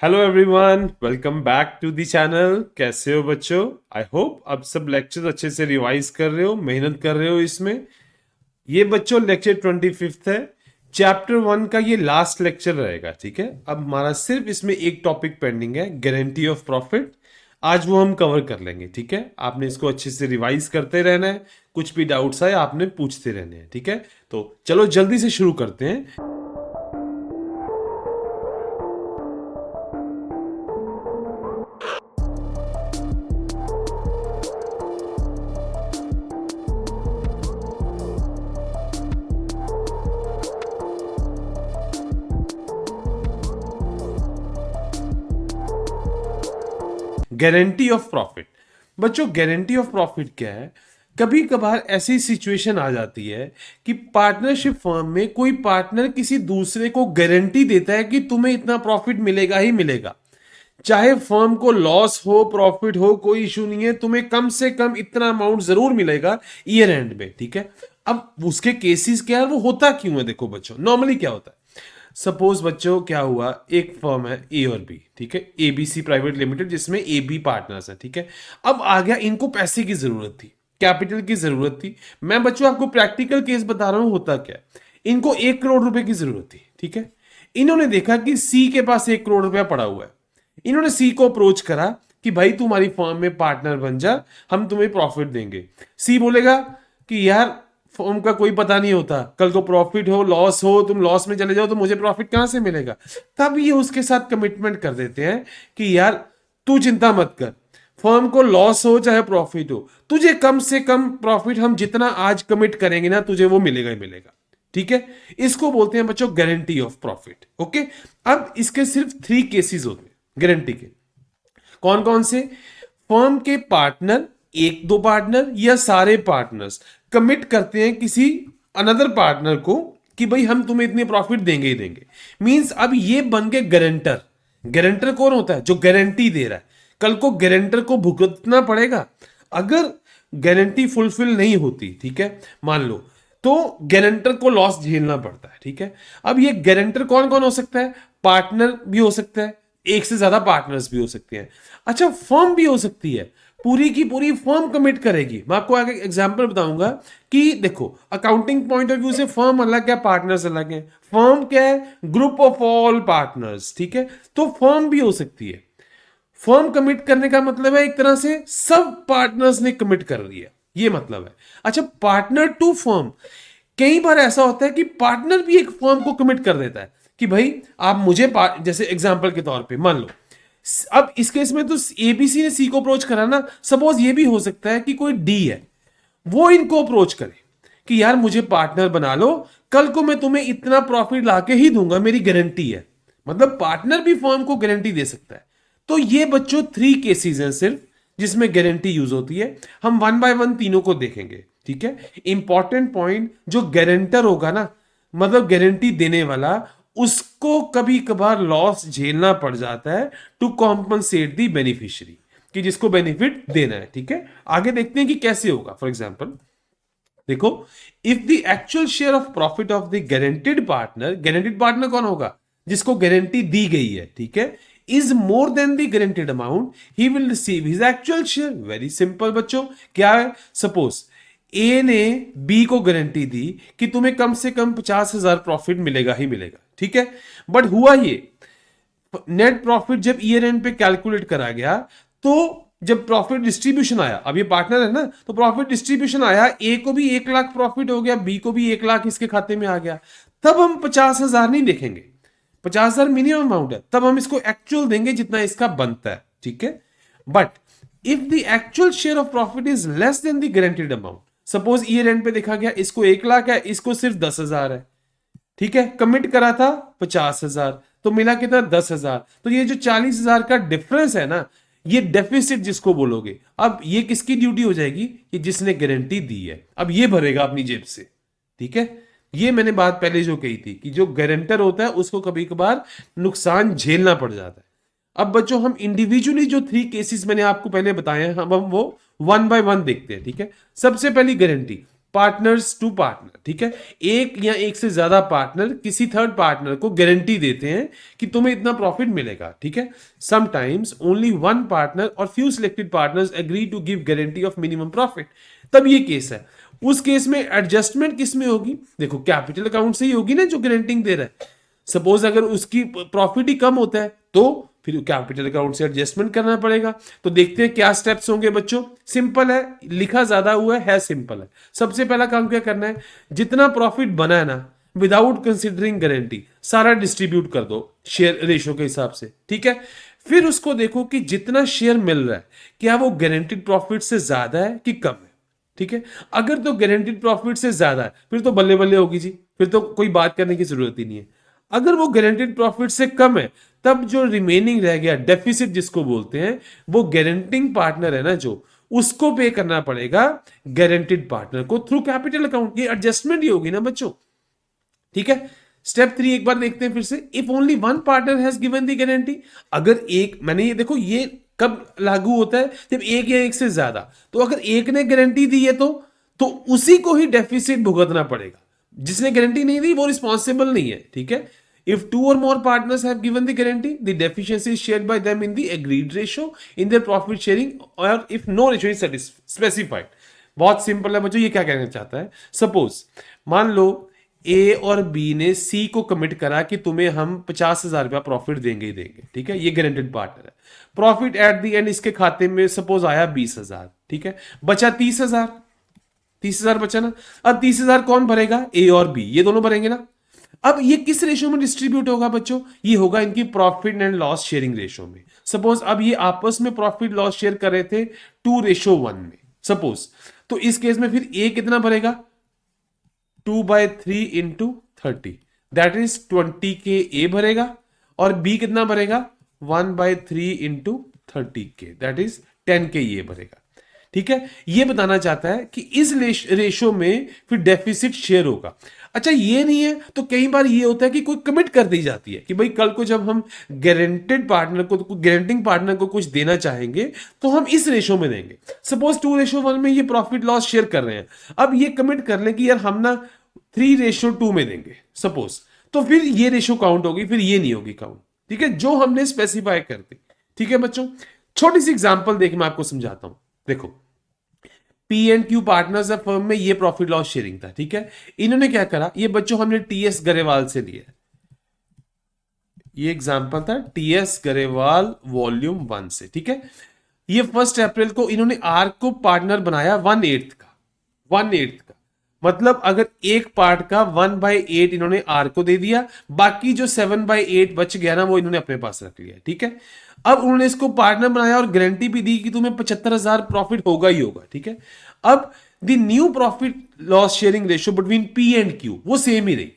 Hello everyone, welcome back to the channel. कैसे हो बच्चों? आई होप अब सब लेक्चर अच्छे से रिवाइज कर रहे हो, मेहनत कर रहे हो इसमें। ये बच्चों लेक्चर 25 है। चैप्टर 1 का ये लास्ट लेक्चर रहेगा, ठीक है। अब हमारा सिर्फ इसमें एक टॉपिक पेंडिंग है, गारंटी ऑफ प्रॉफिट। आज वो हम कवर कर लेंगे, ठीक है। आपने इसको अच्छे से रिवाइज करते रहना है, कुछ भी डाउट्स आए आपने पूछते रहने हैं, ठीक है। तो चलो जल्दी से शुरू करते हैं। Guarantee of profit. बच्चों, गारंटी ऑफ प्रॉफिट क्या है? कभी कभार ऐसी सिचुएशन आ जाती है कि पार्टनरशिप फर्म में कोई पार्टनर किसी दूसरे को गारंटी देता है कि तुम्हें इतना प्रॉफिट मिलेगा ही मिलेगा। चाहे फर्म को लॉस हो प्रॉफिट हो, कोई इशू नहीं है, तुम्हें कम से कम इतना अमाउंट जरूर मिलेगा ईयर एंड में, ठीक है। अब उसके केसेस क्या है, वो होता क्यों है? देखो बच्चों, नॉर्मली क्या होता है, सपोज बच्चों क्या हुआ, एक फर्म है ए और बी, ठीक है, एबीसी प्राइवेट लिमिटेड, जिसमें ए बी पार्टनर्स है, ठीक है। अब आ गया, इनको पैसे की जरूरत थी, कैपिटल की जरूरत थी। मैं बच्चों आपको प्रैक्टिकल केस बता रहा हूं, होता क्या है। इनको 1 करोड़ रुपए की जरूरत थी, ठीक है। इन्होंने देखा कि सी के पास 1 करोड़ रुपया पड़ा हुआ है। इन्होंने सी को अप्रोच करा कि भाई तुम्हारी फर्म में पार्टनर बन जा, हम तुम्हें प्रॉफिट देंगे। सी बोलेगा कि यार फर्म का कोई पता नहीं होता, कल को प्रॉफिट हो लॉस हो, तुम लॉस में चले जाओ तो मुझे प्रॉफिट कहां से मिलेगा। तब ये उसके साथ कमिटमेंट कर देते हैं कि यार तू चिंता मत कर, फर्म को लॉस हो चाहे प्रॉफिट हो, तुझे कम से कम प्रॉफिट हम जितना आज कमिट करेंगे ना, तुझे वो मिलेगा ही मिलेगा, ठीक है। इसको बोलते हैं बच्चों गारंटी ऑफ प्रॉफिट, ओके। अब इसके सिर्फ 3 केसेस होते हैं गारंटी के। कौन कौन से? फर्म के पार्टनर, एक दो पार्टनर या सारे पार्टनर्स कमिट करते हैं किसी अनदर पार्टनर को कि भाई हम तुम्हें इतने प्रॉफिट देंगे ही देंगे। मींस अब ये बन गए गारंटर। गारंटर कौन होता है? जो गारंटी दे रहा है। कल को गारंटर को भुगतना पड़ेगा अगर गारंटी फुलफिल नहीं होती, ठीक है, मान लो, तो गारंटर को लॉस झेलना पड़ता है, ठीक है। अब ये गारंटर कौन कौन हो सकता है? पार्टनर भी हो सकता है, एक से ज्यादा पार्टनर्स भी हो सकते हैं। अच्छा, फर्म भी हो सकती है, पूरी की पूरी फर्म कमिट करेगी। मैं आपको आगे एग्जांपल बताऊंगा कि देखो, अकाउंटिंग पॉइंट ऑफ व्यू से फर्म अलग है, पार्टनर्स अलग है। फर्म क्या है? ग्रुप ऑफ ऑल पार्टनर्स, ठीक है। तो फर्म भी हो सकती है। फर्म कमिट करने का मतलब है एक तरह से सब पार्टनर्स ने कमिट कर रही है, ये मतलब है। अच्छा, पार्टनर टू फर्म, कई बार ऐसा होता है कि पार्टनर भी एक फर्म को कमिट कर देता है कि भाई आप मुझे जैसे एग्जांपल के तौर पे मान लो, अब इस केस में तो एबीसी ने सी को अप्रोच करा ना, सपोज ये भी हो सकता है कि कोई डी है, वो इनको अप्रोच करे कि यार मुझे पार्टनर बना लो, कल को मैं तुम्हें इतना प्रॉफिट लाके ही दूंगा, मेरी गारंटी है। मतलब पार्टनर भी फर्म को गारंटी दे सकता है। तो ये बच्चों 3 केसेस हैं सिर्फ जिसमें गारंटी यूज होती है। हम वन बाय वन तीनों को देखेंगे, ठीक है। इंपॉर्टेंट पॉइंट, जो गारंटर होगा ना, मतलब गारंटी देने वाला, उसको कभी कभार लॉस झेलना पड़ जाता है टू कॉम्पनसेट दी बेनिफिशियरी, कि जिसको बेनिफिट देना है, ठीक है। आगे देखते हैं कि कैसे होगा। फॉर एग्जाम्पल देखो, if the actual share of profit of the guaranteed partner, guaranteed partner कौन होगा? जिसको गारंटी दी गई है, ठीक है, is more than the guaranteed amount, he will receive his actual share. Very simple बच्चों, क्या है? सपोज ए ने बी को गारंटी दी कि तुम्हें कम से कम 50,000 प्रॉफिट मिलेगा ही मिलेगा, ठीक है। बट हुआ ये, नेट प्रॉफिट जब ईयर एंड पे कैलकुलेट करा गया, तो जब प्रॉफिट डिस्ट्रीब्यूशन आया, अब ये पार्टनर है ना, तो प्रॉफिट डिस्ट्रीब्यूशन आया, ए को भी 1 लाख प्रॉफिट हो गया, बी को भी 1 लाख इसके खाते में आ गया। तब हम 50,000 नहीं देखेंगे, 50,000 मिनिमम अमाउंट है, तब हम इसको एक्चुअल देंगे जितना इसका बनता है, ठीक है। But if the actual share of profit is less than the guaranteed amount, suppose year and पे देखा गया इसको 1 लाख है, इसको सिर्फ 10,000 है, ठीक है, कमिट करा था 50,000, तो मिला कितना? 10,000। तो ये जो 40,000 का डिफरेंस है ना, ये डेफिसिट जिसको बोलोगे, अब ये किसकी ड्यूटी हो जाएगी? कि जिसने गारंटी दी है, अब ये भरेगा अपनी जेब से, ठीक है। ये मैंने बात पहले जो कही थी कि जो गारंटर होता है उसको कभी कभार नुकसान झेलना पड़ जाता है। अब बच्चों, हम इंडिविजुअली जो 3 केसेस मैंने आपको पहले बताए हैं, हम वो वन बाय वन देखते हैं, ठीक है। सबसे पहली गारंटी, पार्टनर्स टू पार्टनर, ठीक है, एक या एक से ज्यादा पार्टनर किसी थर्ड पार्टनर को गारंटी देते हैं कि तुम्हें इतना प्रॉफिट मिलेगा, ठीक है। समटाइम्स ओनली वन पार्टनर और few selected partners agree to give guarantee of minimum profit, तब ये केस है। उस केस में एडजस्टमेंट किस में होगी? देखो कैपिटल अकाउंट से ही होगी ना जो गारंटिंग दे रहा है। सपोज अगर उसकी प्रॉफिट ही कम होता है तो फिर कैपिटल अकाउंट से एडजस्टमेंट करना पड़ेगा। तो देखते हैं क्या स्टेप्स होंगे बच्चों। सिंपल है, लिखा ज्यादा हुआ है सिंपल है। सबसे पहला काम क्या करना है, जितना प्रॉफिट बना है ना विदाउट कंसिडरिंग गारंटी सारा डिस्ट्रीब्यूट कर दो शेयर रेशियो के हिसाब से, ठीक है। फिर उसको देखो कि जितना शेयर मिल रहा है क्या वो गारंटीड प्रॉफिट से ज्यादा है कि कम है, ठीक है। अगर तो गारंटीड प्रॉफिट से ज्यादा है फिर तो बल्ले बल्ले होगी जी, फिर तो कोई बात करने की जरूरत ही नहीं है। अगर वो गारंटीड प्रॉफिट से कम है तब जो रिमेनिंग रह गया डेफिसिट जिसको बोलते हैं, वो गारंटिंग पार्टनर है ना जो, उसको पे करना पड़ेगा गारंटीड पार्टनर को थ्रू कैपिटल अकाउंट। ये एडजस्टमेंट ही होगी ना बच्चों, ठीक है। स्टेप 3 एक बार देखते हैं फिर से। If only one partner has given the guarantee, अगर एक, मैंने ये देखो ये कब लागू होता है, जब एक या एक से ज्यादा। तो अगर एक ने गारंटी दी है तो उसी को ही डेफिसिट भुगतना पड़ेगा, जिसने गारंटी नहीं दी वो रिस्पॉन्सिबल नहीं है, ठीक है। If two or more partners have given the guarantee, the deficiency is shared by them in the agreed ratio in their profit sharing, or if no ratio is specified. बहुत simple है बच्चों, ये क्या कहना चाहता है। सपोज मान लो ए और बी ने सी को कमिट करा कि तुम्हें हम 50,000 रुपया प्रॉफिट देंगे ही देंगे, ठीक है। ये गारंटेड पार्टनर है। प्रॉफिट एट द एंड इसके खाते में सपोज आया 20,000, ठीक है, बचा 30,000। 30,000 बचा ना। अब 30,000 कौन भरेगा? ए और बी, ये दोनों भरेंगे ना। अब ये किस रेशियो में डिस्ट्रीब्यूट होगा बच्चों? ये होगा इनकी profit and loss sharing ratio में। सपोज अब ये आपस में प्रॉफिट लॉस शेयर कर रहे थे 2:1 में सपोज, तो इस केस में फिर ए कितना भरेगा? 2/3 इंटू 30, दैट इज 20 के ए भरेगा, और बी कितना भरेगा? 1/3 इंटू 30 के, दैट इज 10 के ये भरेगा, ठीक है। ये बताना चाहता है कि इस रेशो में फिर डेफिसिट शेयर होगा। अच्छा ये नहीं है तो कई बार ये होता है कि कोई कमिट कर दी जाती है कि भाई कल को जब हम गारंटेड पार्टनर को, गारंटिंग पार्टनर को कुछ देना चाहेंगे तो हम इस रेशो में देंगे। सपोज 2:1 में ये प्रॉफिट लॉस शेयर कर रहे हैं, अब ये कमिट कर लें कि यार हम ना 3:2 में देंगे सपोज, तो फिर ये रेशो काउंट होगी, फिर ये नहीं होगी काउंट, ठीक है, जो हमने स्पेसिफाई कर दी, ठीक है बच्चों। छोटी सी एग्जांपल देख मैं आपको समझाता हूं। देखो P and Q partners firm में ये प्रॉफिट लॉस शेयरिंग था, ठीक है। इन्होंने क्या करा, ये बच्चों हमने टीएस गरेवाल से लिया, ये एग्जांपल था टीएस गरेवाल वॉल्यूम 1 से, ठीक है। ये 1 अप्रैल को इन्होंने आर को पार्टनर बनाया 1/8 का, 1/8 का मतलब अगर एक पार्ट का 1/8 इन्होंने आर को दे दिया, बाकी जो 7/8 बच गया ना वो इन्होंने अपने पास रख लिया, ठीक है। अब उन्होंने इसको पार्टनर बनाया और गारंटी भी दी कि तुम्हें 75,000 प्रॉफिट होगा ही होगा, ठीक है। अब the new profit loss sharing ratio between P and Q वो सेम ही रही।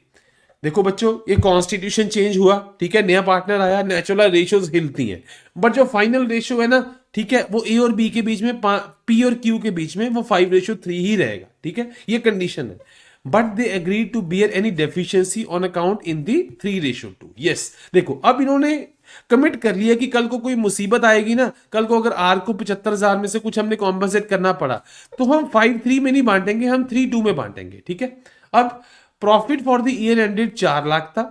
देखो बच्चों ये कॉन्स्टिट्यूशन चेंज हुआ, ठीक है, नया पार्टनर आया, नेचुरल रेशियोज हिलती हैं, बट जो फाइनल रेशियो है ना, ठीक है, वो ए और बी के बीच में, पी और क्यू के बीच में वो 5:3 ही रहेगा, ठीक है, ये कंडीशन है। But they agree to bear any deficiency on account in the 3:2। Yes, देखो अब इन्होंने कमिट कर लिया कि कल को कोई मुसीबत आएगी ना, कल को अगर आर को 75,000 में से कुछ हमने कॉम्पनसेट करना पड़ा तो हम 5:3 में नहीं बांटेंगे, हम 3:2 में बांटेंगे, ठीक है। अब profit for the year ended 4 lakh था,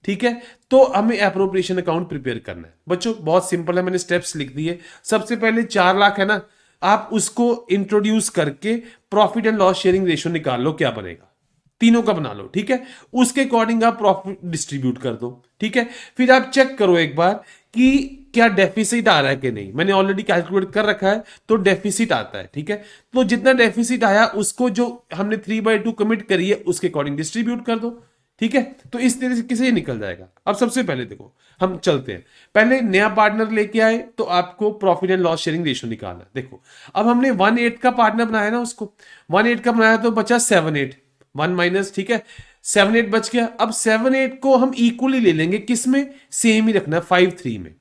ठीक है, तो हमें एप्रोप्रिएशन अकाउंट प्रिपेयर करना है। बच्चों बहुत सिंपल है, मैंने स्टेप्स लिख दिए। सबसे पहले 4 लाख है ना, आप उसको इंट्रोड्यूस करके profit and loss sharing ratio निकाल लो, क्या बनेगा, तीनों का बना लो, ठीक है। उसके अकॉर्डिंग आप प्रॉफिट डिस्ट्रीब्यूट कर दो, ठीक है। फिर आप चेक करो एक बार कि क्या डेफिसिट आ रहा है कि नहीं। मैंने ऑलरेडी कैलकुलेट कर रखा है तो डेफिसिट आता है, ठीक है। तो जितना डेफिसिट आया उसको जो हमने 3/2 कमिट करी है उसके अकॉर्डिंग डिस्ट्रीब्यूट कर दो, ठीक है। तो इस तरीके से ये निकल जाएगा। अब सबसे पहले देखो हम चलते हैं, पहले नया पार्टनर लेके आए तो आपको profit and loss sharing ratio निकालना है। देखो अब हमने 1/8 का पार्टनर बनाया ना, उसको 1/8 का बनाया तो बचा 7/8, 1 माइनस, ठीक है, 7/8 बच गया। अब 7/8 को हम इक्वली ले लेंगे, किस में, सेम ही रखना है 5/3 में।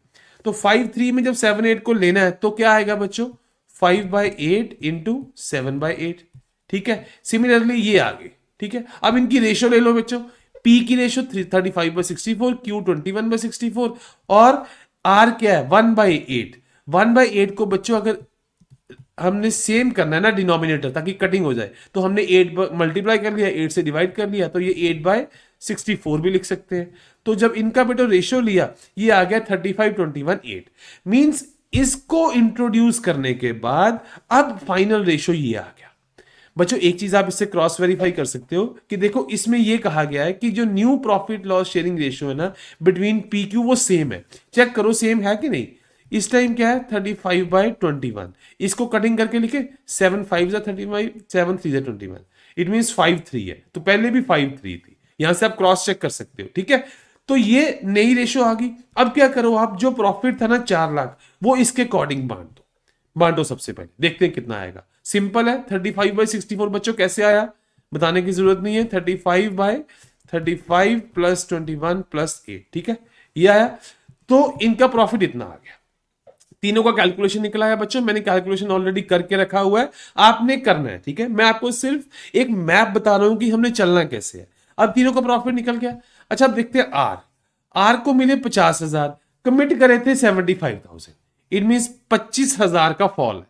तो 5/3 में जब 7/8 को लेना है तो क्या आएगा बच्चों, 5/8 इंटू 7/8, ठीक है। सिमिलरली ये आ गई, ठीक है। अब इनकी रेशियो ले लो बच्चों, पी की रेशियो 35/64, क्यू 21/64, और आर क्या है 1/8। 1/8 को बच्चों अगर हमने सेम करना है ना डिनोमिनेटर, ताकि कटिंग हो जाए, तो हमने 8 मल्टीप्लाई कर लिया, 8 से डिवाइड कर लिया, तो ये 8/64 भी लिख सकते हैं। तो जब इनका बेटा रेशियो लिया, ये आ गया 35:21:8। मींस इसको इंट्रोड्यूस करने के बाद अब फाइनल रेशियो ये आ गया। बच्चों एक चीज आप इससे क्रॉस वेरीफाई कर सकते हो कि देखो इसमें ये कहा गया है कि जो new profit loss sharing ratio है ना बिटवीन पी क्यू, वो सेम है। चेक करो सेम है कि नहीं। इस टाइम क्या है 35/21। इसको कटिंग करके लिखे 7 5 35, 7 3 21। इट मीन 5 3 है, तो पहले भी 5 3 थी। यहां से आप क्रॉस चेक कर सकते हो, ठीक है। तो ये नई रेशियो आ गई। अब क्या करो आप, जो प्रॉफिट था ना 4 लाख, वो इसके अकॉर्डिंग बांटो सबसे पहले, देखते हैं कितना आएगा। सिंपल है, 35/64 बच्चों कैसे आया बताने की जरूरत नहीं है। 35/35 + 21 + 8, ठीक है, ये आया। तो इनका प्रॉफिट इतना आ गया। तीनों का कैलकुलेशन निकला है बच्चों, मैंने कैलकुलेशन ऑलरेडी करके रखा हुआ है, आपने करना है, ठीक है। मैं आपको सिर्फ एक मैप बता रहा हूं कि हमने चलना कैसे है। अब तीनों का प्रॉफिट निकल गया। अच्छा अब देखते हैं आर को मिले 50,000, कमिट करे थे 75,000। इट मीन 25,000 का फॉल है।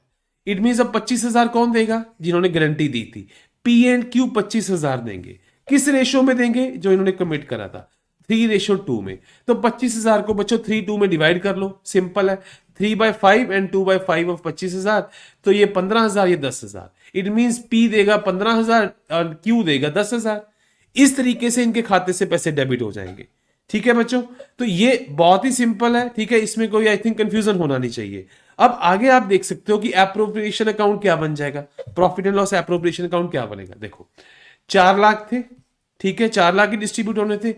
इट मीन अब 25,000 कौन देगा, जिन्होंने गारंटी दी थी। पी एंड क्यू 25,000 देंगे। किस रेशो में देंगे, जो इन्होंने कमिट करा था 3:2 में। तो 25,000 को बच्चों 3:2 में डिवाइड कर लो, सिंपल है। 3/5 एंड 2/5 ऑफ 25,000, तो ये 15,000, ये 10,000। इट मींस पी देगा 15,000 और क्यू देगा 10,000। इस तरीके से इनके खाते से पैसे डेबिट हो जाएंगे, ठीक है बच्चों। तो ये बहुत ही सिंपल है, ठीक है, इसमें कोई आई थिंक कंफ्यूजन होना नहीं चाहिए। अब आगे आप देख सकते हो कि एप्रोप्रिएशन अकाउंट क्या बन जाएगा, profit and loss appropriation account क्या बनेगा। देखो 4 लाख थे, ठीक है, 4 लाख ही डिस्ट्रीब्यूट होने थे।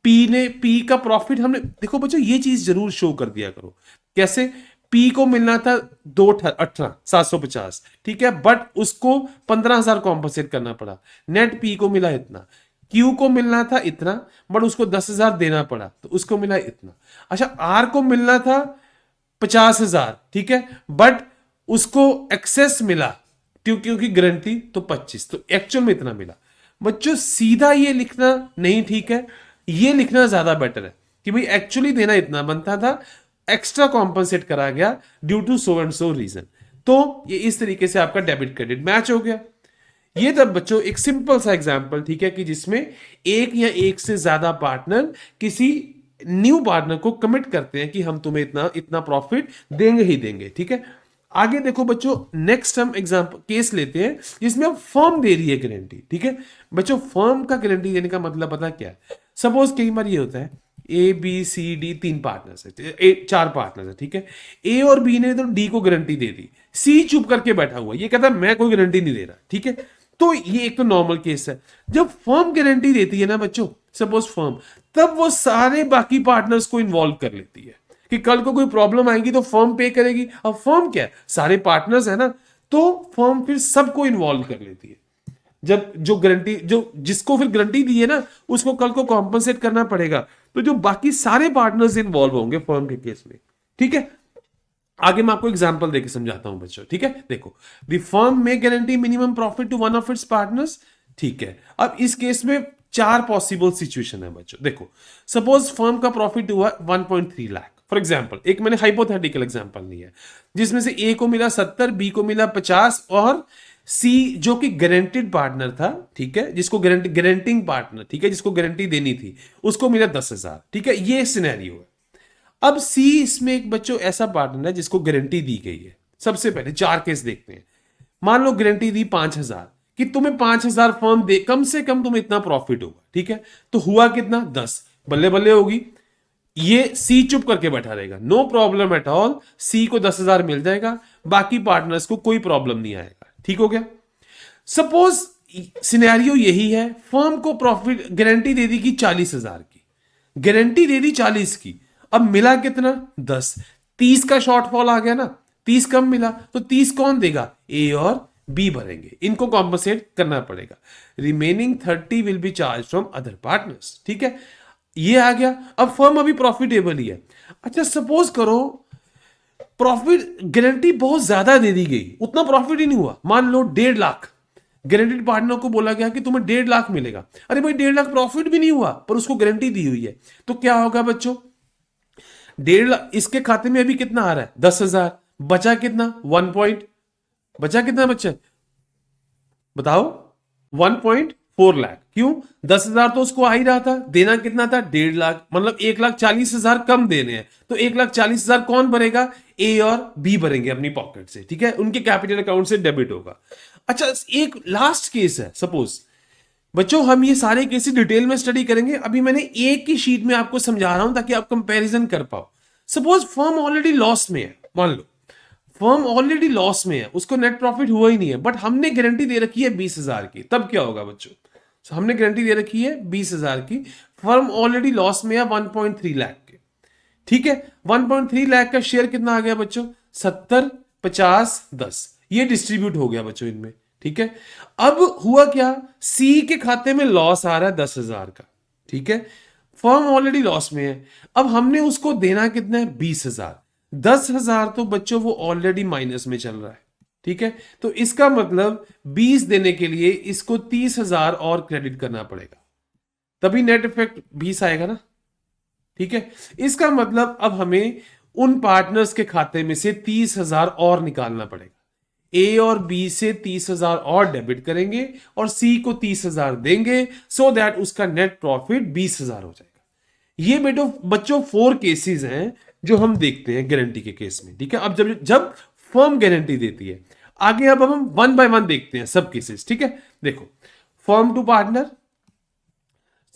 पी का प्रॉफिट हमने, देखो बच्चों ये चीज जरूर शो कर दिया करो। कैसे, पी को मिलना था 2,18,750, ठीक है, बट उसको 15,000 कॉम्पनसेट करना पड़ा। नेट पी को मिला इतना। क्यू को मिलना था इतना, बट उसको 10,000 देना पड़ा, तो उसको मिला इतना। अच्छा आर को मिलना था 50,000, ठीक है, बट उसको एक्सेस मिला क्योंकि गारंटी, तो 25, तो एक्चुअल में इतना मिला। बच्चों सीधा ये लिखना नहीं ठीक है, ये लिखना ज्यादा बेटर है कि भाई एक्चुअली देना इतना बनता था, एक्स्ट्रा कॉम्पनसेट करा गया due to so and so reason. तो ये इस तरीके से आपका डेबिट क्रेडिट मैच हो गया। ये तब बच्चों एक सिंपल सा एग्जांपल, ठीक है, कि जिसमें एक या एक से ज्यादा पार्टनर किसी न्यू पार्टनर को कमिट करते हैं कि हम तुम्हें इतना इतना प्रॉफिट देंगे ही देंगे, ठीक है। आगे देखो बच्चों, नेक्स्ट हम एग्जांपल केस लेते हैं जिसमें अब फर्म दे रही है गारंटी, ठीक है। बच्चों फर्म का गारंटी देने का मतलब पता क्या है। सपोज कई बार ये होता है ABCD 3 पार्टनर्स है, 4 पार्टनर्स है, ठीक है। ए और बी ने तो डी को गारंटी दे दी, सी चुप करके बैठा हुआ, ये कहता है मैं कोई गारंटी नहीं दे रहा, ठीक है। तो ये एक तो नॉर्मल केस है। जब फर्म गारंटी देती है ना बच्चों, सपोज फर्म, तब वो सारे बाकी पार्टनर्स को इन्वॉल्व कर लेती है कि कल को कोई प्रॉब्लम आएगी तो फर्म पे करेगी। अब फर्म क्या है, सारे पार्टनर्स है ना, तो फर्म फिर सबको इन्वॉल्व कर लेती है। जब जो गारंटी, जो जिसको फिर गारंटी दी है ना, उसको कल को कॉम्पनसेट करना पड़ेगा, तो जो बाकी सारे पार्टनर्स इन्वॉल्व होंगे फर्म के केस में, ठीक है। आगे मैं आपको एग्जांपल देके समझाता हूं बच्चों, ठीक है। देखो, द फर्म में guarantee minimum profit to one of its partners, ठीक है। अब इस केस में 4 पॉसिबल सिचुएशन है बच्चों। देखो सपोज फर्म का प्रॉफिट हुआ 1.3 लाख फॉर एग्जांपल, एक मैंने हाइपोथेटिकल एग्जांपल नहीं है, जिसमें से ए को मिला 70, बी को मिला 50 और सी जो कि गारंटेड पार्टनर था, ठीक है, जिसको गारंटिंग पार्टनर, ठीक है, जिसको गारंटी देनी थी, उसको मिला 10,000, ठीक है। ये सिनेरियो है। अब सी इसमें एक बच्चों ऐसा पार्टनर है जिसको गारंटी दी गई है। सबसे पहले 4 केस देखते हैं। मान लो गारंटी दी 5,000 कि तुम्हें 5,000 फर्म दे, कम से कम तुम्हें इतना प्रॉफिट होगा, ठीक है। तो हुआ कितना 10, बल्ले बल्ले होगी। ये सी चुप करके बैठा रहेगा, नो प्रॉब्लम एट ऑल, सी को 10,000 मिल जाएगा, बाकी पार्टनर्स को कोई प्रॉब्लम नहीं आएगा, ठीक हो गया। सपोज सिनेरियो यही है, फर्म को प्रॉफिट गारंटी दे दी कि 40,000 की, गारंटी दे दी 40 की, अब मिला कितना 10, 30 का शॉर्टफॉल आ गया ना, 30 कम मिला, तो 30 कौन देगा, ए और बी भरेंगे, इनको कॉम्पनसेट करना पड़ेगा। Remaining 30 will be charge from other partners, ठीक है। ये आ गया। अब फर्म अभी प्रॉफिटेबल ही है। अच्छा सपोज करो प्रॉफिट गारंटी बहुत ज्यादा दे दी गई, उतना प्रॉफिट ही नहीं हुआ, मान लो 1.5 लाख, गारंटेड पार्टनर को बोला गया कि तुम्हें 1.5 लाख मिलेगा। अरे भाई 1.5 लाख प्रॉफिट भी नहीं हुआ, पर उसको गारंटी दी हुई है, तो क्या होगा बच्चों, 1.5 लाख, इसके खाते में अभी कितना आ रहा है 10,000, बचा कितना बचा कितना बच्चा बताओ? 1.4 लाख। क्यों? 10,000 तो उसको आ ही रहा था, देना कितना था? 1.5 लाख, मतलब 1,40,000 कम देने हैं, तो 1,40,000 कौन भरेगा? ए और बी भरेंगे अपनी पॉकेट से, ठीक है, उनके कैपिटल अकाउंट से डेबिट होगा। अच्छा, एक लास्ट केस है, सपोज बच्चों हम ये सारे केसेस डिटेल में स्टडी करेंगे, अभी मैंने एक ही शीट में आपको समझा रहा हूं ताकि आप कंपैरिजन कर पाओ। सपोज फर्म ऑलरेडी लॉस में है, मान लो फर्म ऑलरेडी लॉस में है, उसको नेट प्रॉफिट हुआ ही नहीं है, बट हमने गारंटी दे रखी है 20,000 की, तब क्या होगा बच्चों? हमने गारंटी दे रखी है 20,000 की, फर्म ऑलरेडी लॉस में है 1.3 लाख के, ठीक है। 1.3 लाख का शेयर कितना आ गया बच्चों? 70, 50, 10, ये डिस्ट्रीब्यूट हो गया बच्चों इनमें, ठीक है। अब हुआ क्या? सी के खाते में लॉस आ रहा है 10,000 का, ठीक है, फर्म ऑलरेडी लॉस में है, अब हमने उसको देना कितना है? 20,000। 10,000 तो बच्चों वो ऑलरेडी माइनस में चल रहा है, ठीक है, तो इसका मतलब 20 देने के लिए इसको 30,000 और क्रेडिट करना पड़ेगा, तभी नेट इफेक्ट 20 आएगा ना, ठीक है। इसका मतलब अब हमें उन पार्टनर्स के खाते में से 30,000 और निकालना पड़ेगा। ए और बी से 30,000 और डेबिट करेंगे और सी को 30,000 देंगे, सो दैट उसका नेट प्रॉफिट 20,000 हो जाएगा। ये बच्चों 4 केसेस हैं जो हम देखते हैं गारंटी के केस में, ठीक है। अब जब जब फर्म गारंटी देती है, आगे अब हम 1 बाय 1 देखते हैं सब केसेस, ठीक है। देखो, firm to partner,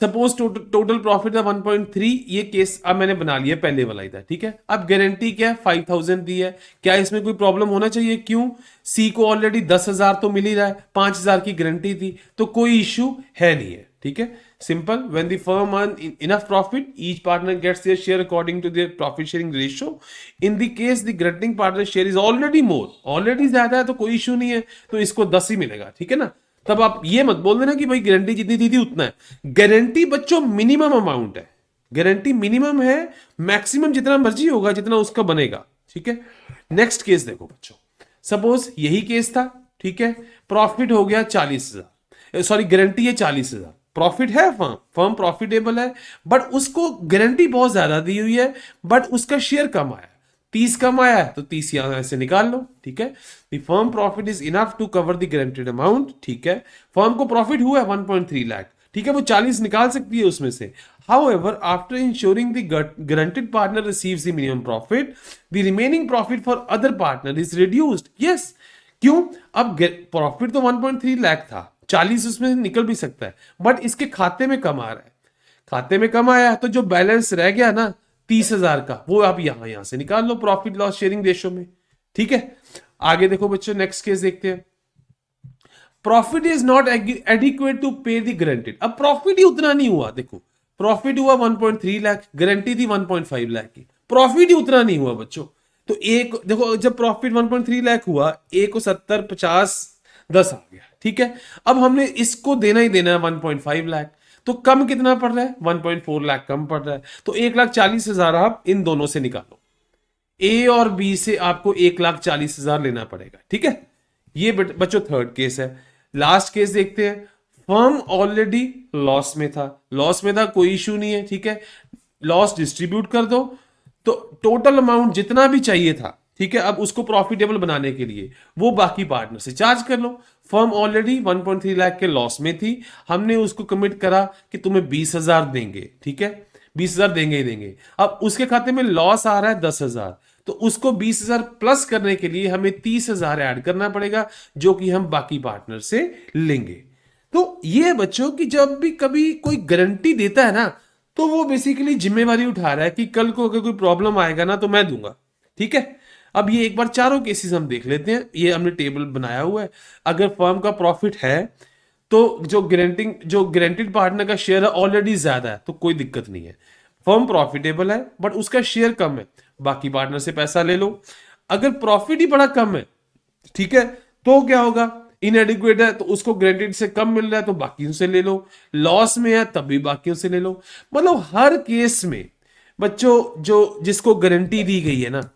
suppose total profit था 1.3, ये केस अब मैंने बना लिया, पहले वाला ही था, ठीक है। अब गारंटी क्या है? 5,000 दी है, क्या इसमें कोई प्रॉब्लम होना चाहिए? क्यों? सी को ऑलरेडी 10,000 तो मिल ही रहा है, 5,000 की गारंटी थी, तो कोई इश्यू है नहीं है, ठीक है। Simple, when the firm earn enough profit each partner gets their share according to their profit sharing ratio. In the case the granting partner share is already more, already ज्यादा है तो कोई इश्यू नहीं है, तो इसको 10 ही मिलेगा, ठीक है ना। तब आप ये मत बोल देना कि भाई गारंटी जितनी दी थी उतना है। गारंटी बच्चों मिनिमम अमाउंट है, गारंटी मिनिमम है, मैक्सिमम जितना मर्जी होगा जितना उसका बनेगा, ठीक है। नेक्स्ट केस देखो बच्चों, सपोज यही केस था, ठीक है, प्रॉफिट हो गया 40,000, सॉरी गारंटी है 40,000, प्रॉफिट है, फर्म प्रॉफिटेबल है, बट उसको गारंटी बहुत ज्यादा दी हुई है, बट उसका शेयर कम आया, 30 कम आया है, तो 30 यहां से निकाल लो, ठीक है। The firm profit is enough to cover the guaranteed amount, ठीक है, फर्म को प्रॉफिट हुआ है 1.3 लाख, ठीक है, वो 40 निकाल सकती है उसमें से। However after ensuring the guaranteed partner receives the minimum profit, the remaining profit for other partner is reduced. Yes, क्यों? अब प्रॉफिट तो 1.3 लाख था, 40 उसमें निकल भी सकता है, बट इसके खाते में कम आ रहा है, खाते में कम आया, तो जो बैलेंस रह गया ना 30,000 का, वो आप यहां से निकाल लो प्रॉफिट लॉस शेयरिंग रेशियो में, ठीक है। आगे देखो बच्चों, नेक्स्ट केस देखते हैं। Profit is not adequate to pay the guaranteed. अब प्रॉफिट ही उतना नहीं हुआ, देखो प्रॉफिट हुआ 1.3 लाख, गारंटी थी 1.5 लाख की, प्रॉफिट ही उतना नहीं हुआ बच्चों। तो एक देखो, जब प्रॉफिट 1.3 लाख हुआ, ए को 70, 50, 10 आ गया, ठीक है। अब हमने इसको देना ही देना है 1.5 लाख, तो कम कितना पड़ रहा है? 1.4 लाख कम पड़ रहा है, तो 1,40,000 आप इन दोनों से निकालो, ए और बी से आपको 1,40,000 लेना पड़ेगा, ठीक है। ये बच्चों थर्ड केस है। लास्ट केस देखते हैं। फर्म ऑलरेडी लॉस में था, लॉस में था, कोई इश्यू नहीं है, ठीक है, लॉस डिस्ट्रीब्यूट कर दो, तो टोटल अमाउंट जितना भी चाहिए था, ठीक है, अब उसको प्रॉफिटेबल बनाने के लिए वो बाकी पार्टनर से चार्ज कर लो। फर्म ऑलरेडी 1.3 लाख के लॉस में थी, हमने उसको कमिट करा कि तुम्हें 20,000 देंगे, ठीक है, 20,000 देंगे ही देंगे। अब उसके खाते में लॉस आ रहा है 10,000, तो उसको 20,000 प्लस करने के लिए हमें 30,000 ऐड करना पड़ेगा, जो कि हम बाकी पार्टनर से लेंगे। तो ये बच्चों की जब भी कभी कोई गारंटी देता है ना, तो वो बेसिकली जिम्मेवारी उठा रहा है कि कल को अगर कोई प्रॉब्लम आएगा ना तो मैं दूंगा, ठीक है। अब ये एक बार चारों केसेस हम देख लेते हैं, ये हमने टेबल बनाया हुआ है। अगर फर्म का प्रॉफिट है तो जो गारंटेड पार्टनर का शेयर है ऑलरेडी ज्यादा है, तो कोई दिक्कत नहीं है। फर्म प्रॉफिटेबल है बट उसका शेयर कम है, बाकी पार्टनर से पैसा ले लो। अगर प्रॉफिट ही बड़ा कम है, ठीक है, तो क्या होगा? इनएडिक्वेट है तो उसको गारंटेड से कम मिल रहा है तो बाकियों से ले लो, लॉस में है तब भी बाकियों से ले लो। मतलब हर केस में बच्चों जो जिसको गारंटी दी गई है ना,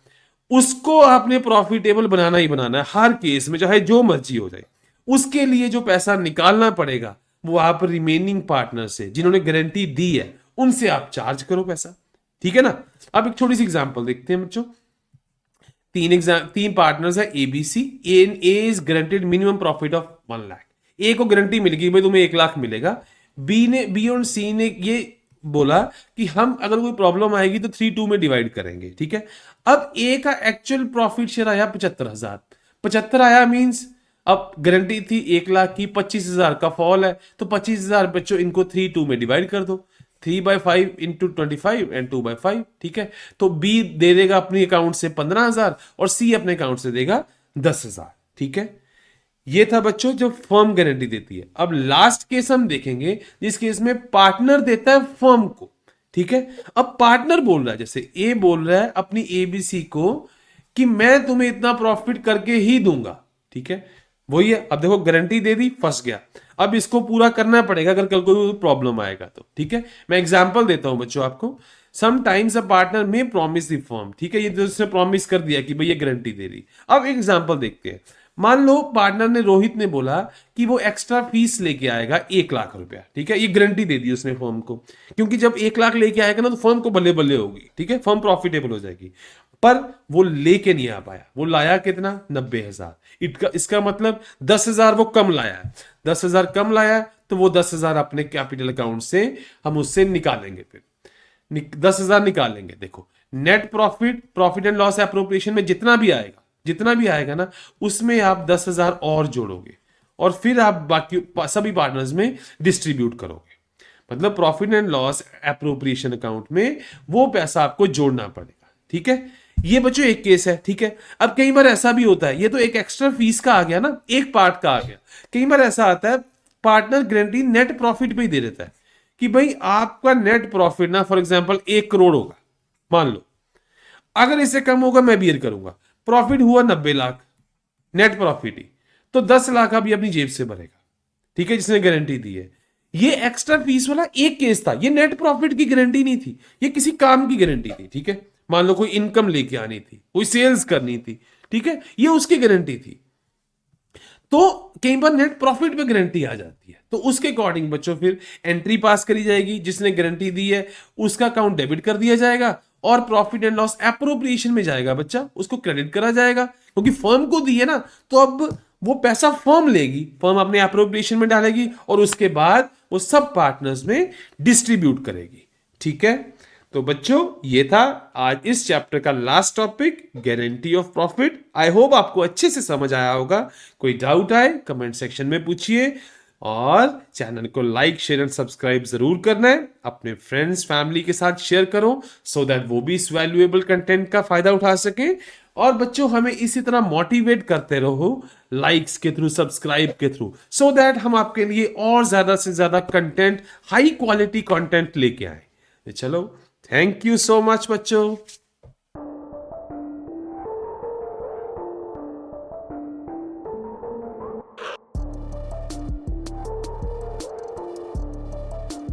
उसको आपने प्रॉफिटेबल बनाना ही बनाना है, हर केस में, चाहे जो मर्जी हो जाए। उसके लिए जो पैसा निकालना पड़ेगा वो आप रिमेनिंग पार्टनर से, जिन्होंने गारंटी दी है, उनसे आप चार्ज करो पैसा, ठीक है ना। अब एक छोटी सी एग्जांपल देखते हैं बच्चों। तीन पार्टनर्स है ABC। A is guaranteed minimum profit of 1 lakh. A को गारंटी मिल गई भाई तुम्हें 1 लाख मिलेगा। बी और सी ने ये बोला कि हम अगर कोई प्रॉब्लम आएगी तो 3-2 में डिवाइड करेंगे, ठीक है। अब ए का एक्चुअल प्रॉफिट शेयर आया 75,000। 75 आया मींस अब गारंटी थी 1 लाख की, 25,000 का फॉल है, तो 25,000 बच्चों इनको 3-2 में डिवाइड कर दो। 3/5 इंटू 25 एंड 2/5, ठीक है। तो बी दे देगा अपने अकाउंट से 15,000 और सी अपने अकाउंट से देगा 10,000, ठीक है। ये था बच्चों जो फर्म गारंटी देती है। अब लास्ट केस हम देखेंगे जिस केस में पार्टनर देता है फर्म को, ठीक है। अब पार्टनर बोल रहा है, जैसे ए बोल रहा है अपनी ABC को कि मैं तुम्हें इतना प्रॉफिट करके ही दूंगा, ठीक है। वही है, अब देखो गारंटी दे दी, फंस गया। अब इसको पूरा करना पड़ेगा अगर कल कोई प्रॉब्लम आएगा तो, ठीक है। मैं एग्जांपल देता हूं बच्चों आपको। समटाइम्स अ पार्टनर में प्रॉमिस द फर्म, ठीक है। ये तो उसने प्रॉमिस कर दिया कि भाई ये गारंटी दे रही। अब एग्जांपल देखते हैं। मान लो पार्टनर ने, रोहित ने बोला कि वो एक्स्ट्रा फीस लेके आएगा 1 लाख रुपया, ठीक है। ये गारंटी दे दी उसने फर्म को, क्योंकि जब 1 लाख लेके आएगा ना तो फर्म को बल्ले बल्ले होगी, ठीक है, फर्म प्रॉफिटेबल हो जाएगी। पर वो लेके नहीं आ पाया, वो लाया कितना, 90,000। इसका मतलब 10,000 वो कम लाया है। 10,000 कम लाया है तो वो 10,000 अपने कैपिटल अकाउंट से हम उससे निकालेंगे। फिर 10,000 निकालेंगे। देखो net profit, profit and loss appropriation में जितना भी आएगा ना, उसमें आप 10,000 और जोड़ोगे और फिर आप बाकी सभी पार्टनर्स में डिस्ट्रीब्यूट करोगे। मतलब profit and loss appropriation account में वो पैसा आपको जोड़ना पड़ेगा, ठीक है। ये बच्चों एक केस है, ठीक है। अब कई बार ऐसा भी होता है, ये तो एक एक्स्ट्रा फीस का आ गया ना, एक पार्ट का आ गया। कई बार ऐसा आता है पार्टनर गारंटी नेट प्रॉफिट पे ही दे देता है कि भाई आपका नेट प्रॉफिट ना फॉर एग्जांपल 1 करोड़ होगा, मान लो। अगर इससे कम होगा मैं बियर करूंगा। प्रॉफिट हुआ 90 लाख, नेट प्रॉफिट ही, तो 10 लाख अभी अपनी जेब से भरेगा, ठीक है, जिसने गारंटी दी है। ये एक्स्ट्रा फीस वाला एक केस था, ये नेट प्रॉफिट की गारंटी नहीं थी, ये किसी काम की गारंटी थी, ठीक है। मान लो कोई इनकम लेके आनी थी, कोई सेल्स करनी थी, ठीक है, ये उसकी गारंटी थी। तो कई बार नेट प्रॉफिट पे गारंटी आ जाती है, तो उसके अकॉर्डिंग बच्चों फिर एंट्री पास करी जाएगी। जिसने गारंटी दी है उसका अकाउंट डेबिट कर दिया जाएगा और प्रॉफिट एंड लॉस एप्रोप्रिएशन में जाएगा बच्चा, उसको क्रेडिट करा जाएगा, क्योंकि फर्म को दी है ना, तो अब वो पैसा फर्म लेगी, फर्म अपने एप्रोप्रिएशन में डालेगी और उसके बाद वो सब पार्टनर्स में डिस्ट्रीब्यूट करेगी, ठीक है। तो बच्चों ये था आज इस चैप्टर का last topic, guarantee of profit. I hope आपको अच्छे से समझ आया होगा। कोई डाउट आए कमेंट सेक्शन में पूछिए और चैनल को लाइक शेयर एंड सब्सक्राइब जरूर करना है। अपने फ्रेंड्स फैमिली के साथ शेयर करो सो दैट वो भी इस वैल्यूएबल कंटेंट का फायदा उठा सके। और बच्चों हमें इसी तरह मोटिवेट करते रहो लाइक्स के थ्रू, सब्सक्राइब के थ्रू, सो दैट हम आपके लिए और ज्यादा से ज्यादा कंटेंट, हाई क्वालिटी कंटेंट लेके आए। चलो, थैंक यू सो मच बच्चों।